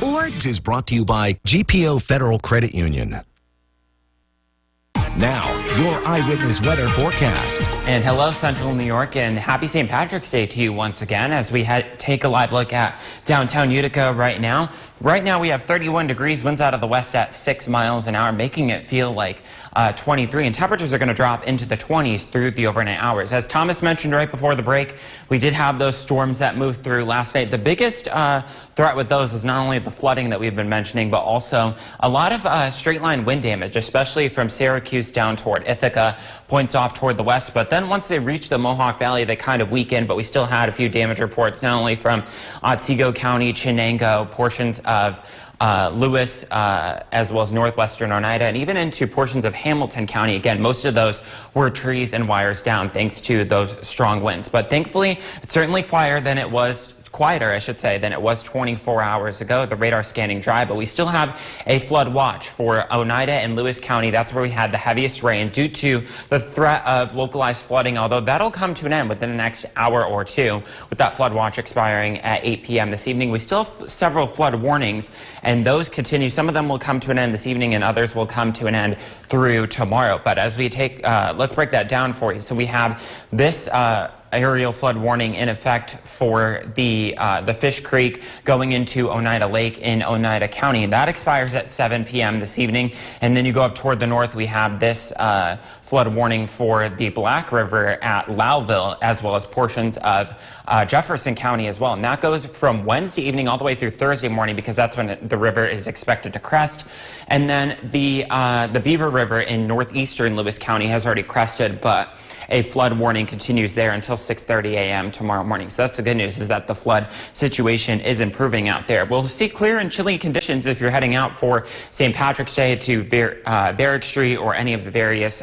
or is brought to you by GPO Federal Credit Union. Now, your eyewitness weather forecast. And hello, Central New York, and happy St. Patrick's Day to you once again as we take a live look at downtown Utica right now. Right now we have 31 degrees, winds out of the west at 6 miles an hour, making it feel like 23, and temperatures are going to drop into the 20s through the overnight hours. As Thomas mentioned right before the break, we did have those storms that moved through last night. The biggest threat with those is not only the flooding that we've been mentioning, but also a lot of straight line wind damage, especially from Syracuse down toward Ithaca, points off toward the west. But then once they reached the Mohawk Valley, they kind of weakened, but we still had a few damage reports, not only from Otsego County, Chenango, portions of Lewis, as well as northwestern Oneida, and even into portions of Hamilton County. Again, most of those were trees and wires down thanks to those strong winds. But thankfully, it's certainly quieter, than it was 24 hours ago. The radar scanning dry, but we still have a flood watch for Oneida and Lewis County. That's where we had the heaviest rain due to the threat of localized flooding, although that'll come to an end within the next hour or two with that flood watch expiring at 8 p.m. this evening. We still have several flood warnings, and those continue. Some of them will come to an end this evening, and others will come to an end through tomorrow. But as we take, let's break that down for you. So we have this aerial flood warning in effect for the Fish Creek going into Oneida Lake in Oneida County. That expires at 7 p.m. this evening. And then you go up toward the north, we have this flood warning for the Black River at Lowville, as well as portions of Jefferson County as well. And that goes from Wednesday evening all the way through Thursday morning, because that's when the river is expected to crest. And then the Beaver River in northeastern Lewis County has already crested, but a flood warning continues there until 6:30 a.m. tomorrow morning. So that's the good news, is that the flood situation is improving out there. We'll see clear and chilly conditions if you're heading out for St. Patrick's Day to Barrack Street or any of the various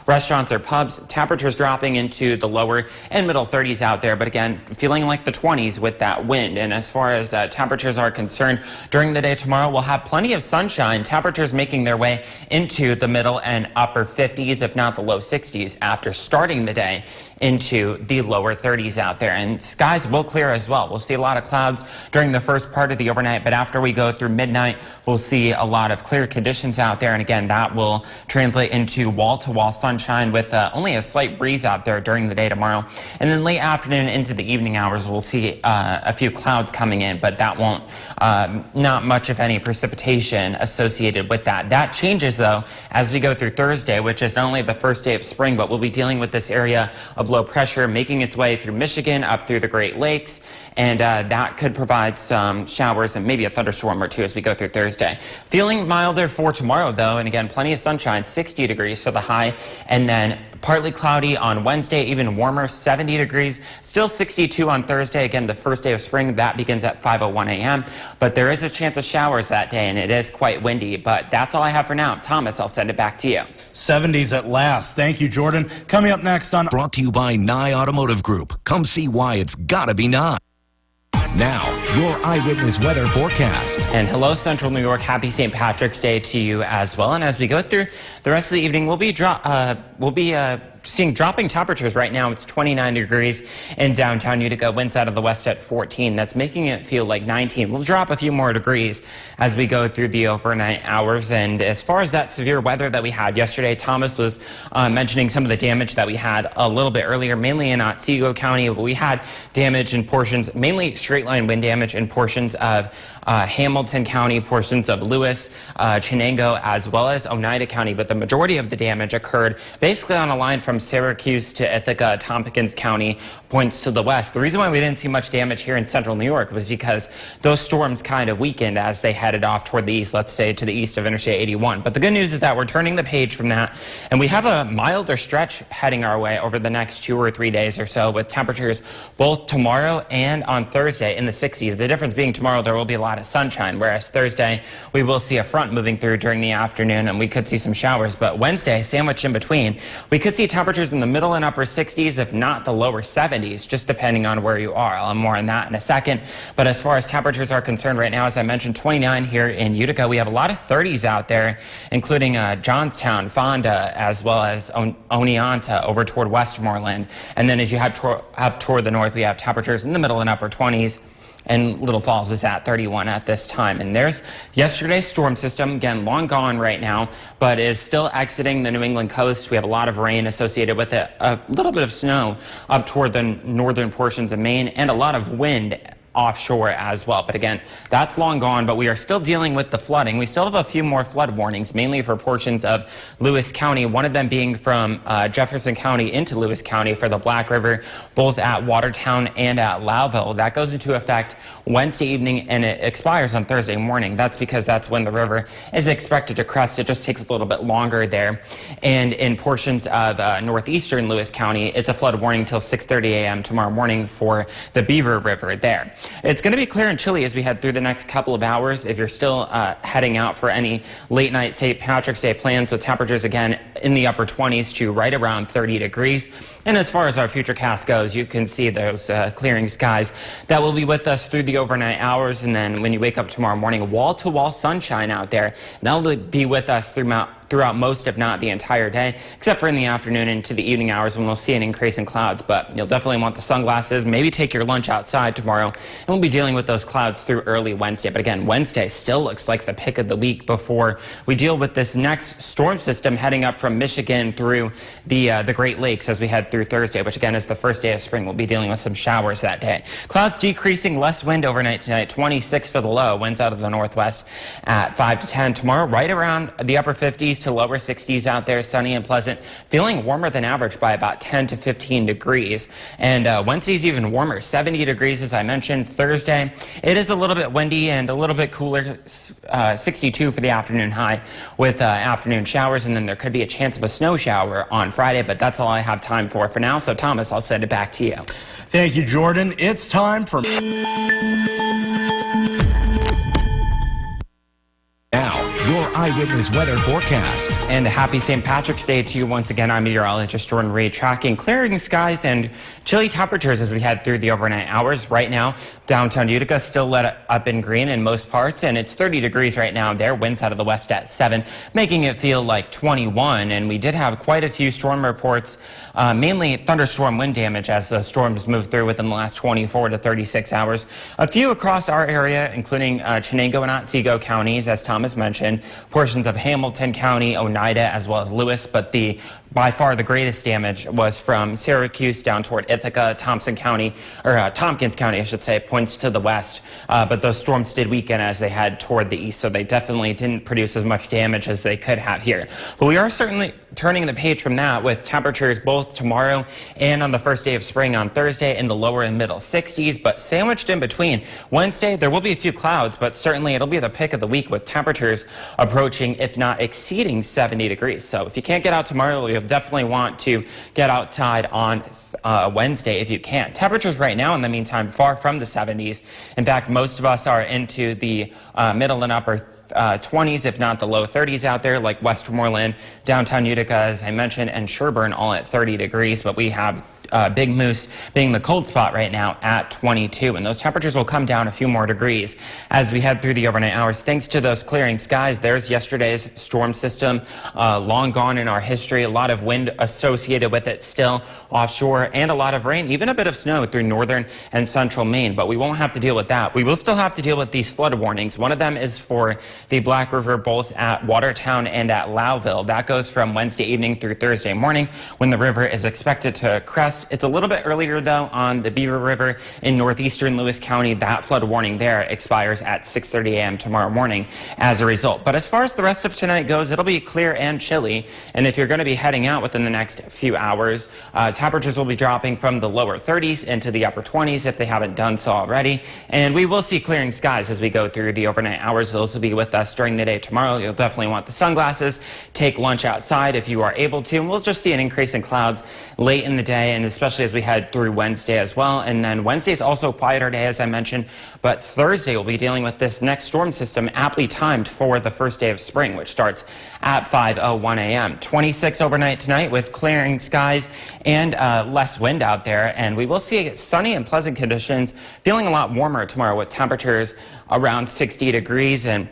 restaurants or pubs. Temperatures dropping into the lower and middle 30s out there, but again, feeling like the 20s with that wind. And as far as temperatures are concerned, during the day tomorrow, we'll have plenty of sunshine. Temperatures making their way into the middle and upper 50s, if not the low 60s, after starting the day into the lower 30s out there. And skies will clear as well. We'll see a lot of clouds during the first part of the overnight, but after we go through midnight, we'll see a lot of clear conditions out there. And again, that will translate into wall-to-wall sunshine with only a slight breeze out there during the day tomorrow. And then late afternoon into the evening hours, we'll see a few clouds coming in, but that won't, not much of any precipitation associated with that. That changes though as we go through Thursday, which is not only the first day of spring, but we'll be dealing with this area of low pressure making its way through Michigan up through the Great Lakes, and that could provide some showers and maybe a thunderstorm or two as we go through Thursday. Feeling milder for tomorrow though, and again, plenty of sunshine, 60 degrees for the high, and then partly cloudy on Wednesday, even warmer, 70 degrees, still 62 on Thursday. Again, the first day of spring, that begins at 5:01 a.m., but there is a chance of showers that day, and it is quite windy. But that's all I have for now. Thomas, I'll send it back to you. 70s at last. Thank you, Jordan. Coming up next on... Brought to you by Nye Automotive Group. Come see why it's gotta be Nye. Now, your eyewitness weather forecast. And hello, Central New York. Happy St. Patrick's Day to you as well. And as we go through the rest of the evening, we'll be seeing dropping temperatures. Right now it's 29 degrees in downtown Utica, winds out of the west at 14. That's making it feel like 19. We'll drop a few more degrees as we go through the overnight hours. And as far as that severe weather that we had yesterday, Thomas was mentioning some of the damage that we had a little bit earlier, mainly in Otsego County. But we had damage in portions, mainly straight line wind damage in portions of Hamilton County, portions of Lewis, Chenango, as well as Oneida County. But the majority of the damage occurred basically on a line from Syracuse to Ithaca, Tompkins County, points to the west. The reason why we didn't see much damage here in Central New York was because those storms kind of weakened as they headed off toward the east, let's say to the east of Interstate 81. But the good news is that we're turning the page from that, and we have a milder stretch heading our way over the next 2 or 3 days or so, with temperatures both tomorrow and on Thursday in the 60s. The difference being tomorrow there will be a lot of sunshine, whereas Thursday we will see a front moving through during the afternoon, and we could see some showers. But Wednesday, sandwiched in between, we could see temperatures in the middle and upper 60s, if not the lower 70s, just depending on where you are. I'll have more on that in a second. But as far as temperatures are concerned right now, as I mentioned, 29 here in Utica. We have a lot of 30s out there, including Johnstown, Fonda, as well as Oneonta over toward Westmoreland. And then as you head up toward the north, we have temperatures in the middle and upper 20s. And Little Falls is at 31 at this time. And there's yesterday's storm system, again, long gone right now, but is still exiting the New England coast. We have a lot of rain associated with it, a little bit of snow up toward the northern portions of Maine, and a lot of wind offshore as well. But again, that's long gone, but we are still dealing with the flooding. We still have a few more flood warnings, mainly for portions of Lewis County, one of them being from Jefferson County into Lewis County for the Black River, both at Watertown and at Lowville. That goes into effect Wednesday evening and it expires on Thursday morning. That's because that's when the river is expected to crest. It just takes a little bit longer there. And in portions of northeastern Lewis County, it's a flood warning till 6:30 a.m. tomorrow morning for the Beaver River there. It's going to be clear and chilly as we head through the next couple of hours. If you're still heading out for any late night St. Patrick's Day plans, with temperatures again in the upper 20s to right around 30 degrees. And as far as our futurecast goes, you can see those clearing skies that will be with us through the overnight hours. And then when you wake up tomorrow morning, wall-to-wall sunshine out there. That'll be with us throughout most, if not the entire day, except for in the afternoon into the evening hours when we'll see an increase in clouds. But you'll definitely want the sunglasses. Maybe take your lunch outside tomorrow, and we'll be dealing with those clouds through early Wednesday. But again, Wednesday still looks like the pick of the week before we deal with this next storm system heading up from Michigan through the Great Lakes as we head through Thursday, which again is the first day of spring. We'll be dealing with some showers that day. Clouds decreasing, less wind overnight tonight, 26 for the low, winds out of the northwest at 5 to 10. Tomorrow, right around the upper 50s to lower 60s out there, sunny and pleasant, feeling warmer than average by about 10 to 15 degrees. And Wednesday's even warmer, 70 degrees as I mentioned. Thursday, it is a little bit windy and a little bit cooler, 62 for the afternoon high with afternoon showers, and then there could be a chance of a snow shower on Friday, but that's all I have time for now. So Thomas, I'll send it back to you. Thank you, Jordan. It's time for... Now, your eyewitness weather forecast. And a happy St. Patrick's Day to you once again. I'm meteorologist Jordan Reed, tracking clearing skies and chilly temperatures as we head through the overnight hours. Right now, downtown Utica still lit up in green in most parts, and it's 30 degrees right now there. Winds out of the west at 7, making it feel like 21. And we did have quite a few storm reports, mainly thunderstorm wind damage as the storms moved through within the last 24 to 36 hours. A few across our area, including Chenango and Otsego counties, as Thomas mentioned, portions of Hamilton County, Oneida, as well as Lewis, but by far the greatest damage was from Syracuse down toward Ithaca. Tompkins County, I should say, points to the west. But those storms did weaken as they head toward the east, so they definitely didn't produce as much damage as they could have here. But we are certainly turning the page from that with temperatures both tomorrow and on the first day of spring on Thursday in the lower and middle 60s, but sandwiched in between. Wednesday, there will be a few clouds, but certainly it'll be the pick of the week with temperatures approaching, if not exceeding, 70 degrees. So if you can't get out tomorrow, you'll definitely want to get outside on Wednesday if you can. Temperatures right now, in the meantime, far from the 70s. In fact, most of us are into the middle and upper 20s, if not the low 30s out there, like Westmoreland, downtown Utica, as I mentioned, and Sherburne, all at 30 degrees. But we have Big Moose being the cold spot right now at 22, and those temperatures will come down a few more degrees as we head through the overnight hours thanks to those clearing skies. There's yesterday's storm system, long gone in our history. A lot of wind associated with it still offshore, and a lot of rain, even a bit of snow through northern and central Maine, but we won't have to deal with that. We will still have to deal with these flood warnings. One of them is for the Black River, both at Watertown and at Lowville. That goes from Wednesday evening through Thursday morning when the river is expected to crest. It's a little bit earlier, though, on the Beaver River in northeastern Lewis County. That flood warning there expires at 6:30 a.m. tomorrow morning as a result. But as far as the rest of tonight goes, it'll be clear and chilly. And if you're going to be heading out within the next few hours, temperatures will be dropping from the lower 30s into the upper 20s if they haven't done so already. And we will see clearing skies as we go through the overnight hours. Those will be with us during the day tomorrow. You'll definitely want the sunglasses. Take lunch outside if you are able to. And we'll just see an increase in clouds late in the day, and especially as we head through Wednesday as well. And then Wednesday is also a quieter day, as I mentioned, but Thursday we'll be dealing with this next storm system aptly timed for the first day of spring, which starts at 5:01 a.m. 26 overnight tonight with clearing skies and less wind out there, and we will see sunny and pleasant conditions, feeling a lot warmer tomorrow with temperatures around 60 degrees. And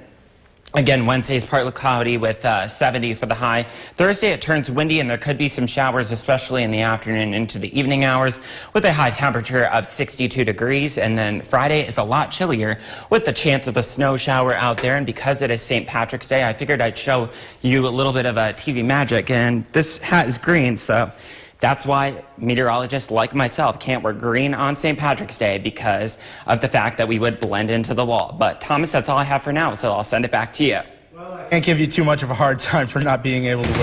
Again, Wednesday is partly cloudy with 70 for the high. Thursday, it turns windy, and there could be some showers, especially in the afternoon into the evening hours, with a high temperature of 62 degrees. And then Friday is a lot chillier with the chance of a snow shower out there. And because it is St. Patrick's Day, I figured I'd show you a little bit of TV magic. And this hat is green, so that's why meteorologists like myself can't wear green on St. Patrick's Day, because of the fact that we would blend into the wall. But Thomas, that's all I have for now, so I'll send it back to you. Well, I can't give you too much of a hard time for not being able to